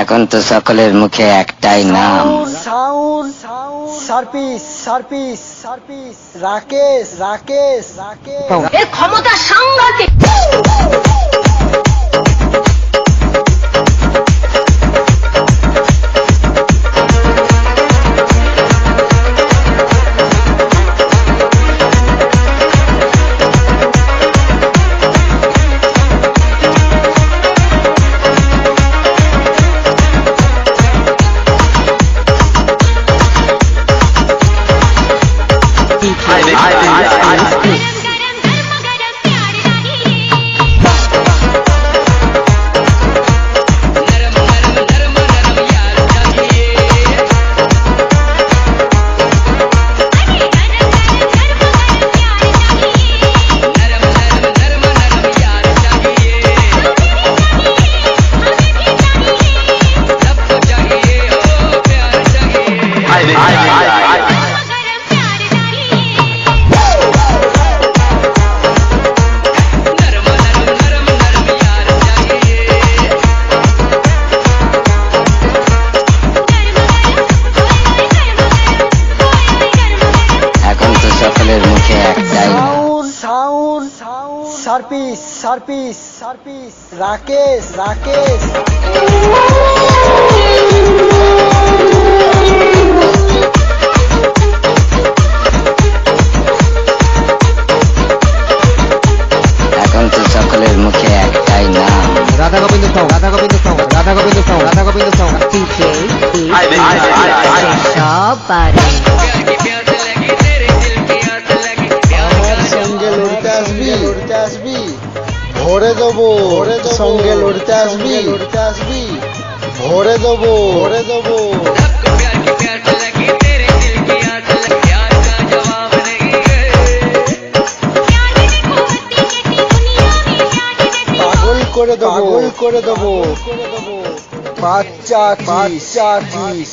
এখন তো সকলের মুখে একটাই নাম, sound service service service Rakesh Rakesh Rakesh এর ক্ষমতা সাংঘাতিক। Service service service Rakesh Rakesh এখন তো সকলের মুখে একটাই নাম, রাধা গোবিন্দ সাউ রাধা গোবিন্দ সাউ রাধা গোবিন্দ সাউ রাধা গোবিন্দ সাউ সবারে সঙ্গে লড়তে আসবি লড়তে আসবি ভরে দেবো সঙ্গে লড়তে আসবি লড়তে আসবি ভরে দেবো ভরে দেবো পাগল করে দেবো পাগল করে দেবো বাচ্চা বাচ্চা চিস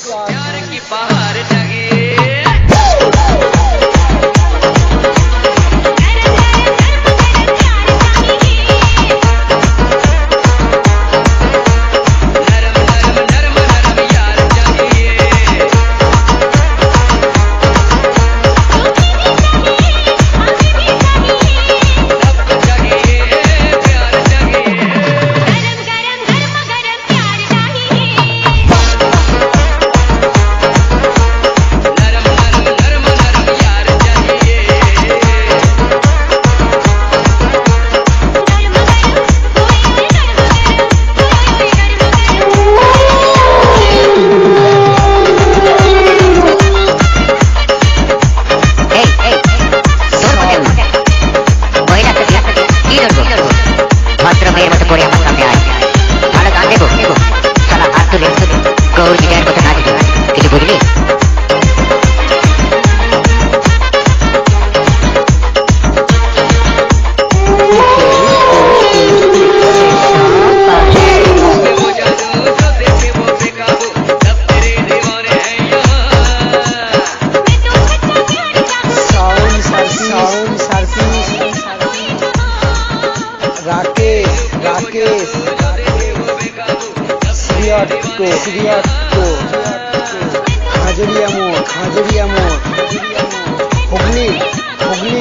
রাকেশ রাকেশ খাজুরিয়া মোড় খাজুরিয়া মোড় হুগলি হুগলি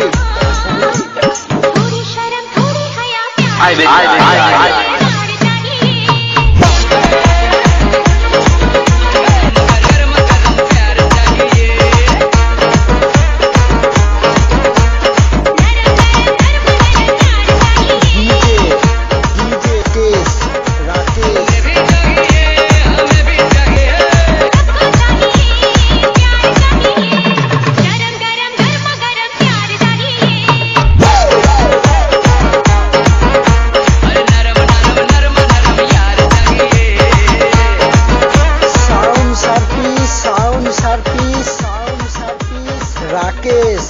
राकेश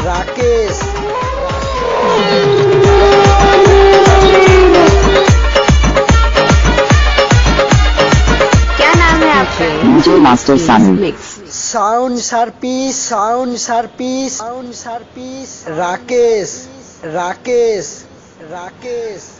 राकेश क्या नाम है आपका? Master sound service sound service sound service Rakesh Rakesh Rakesh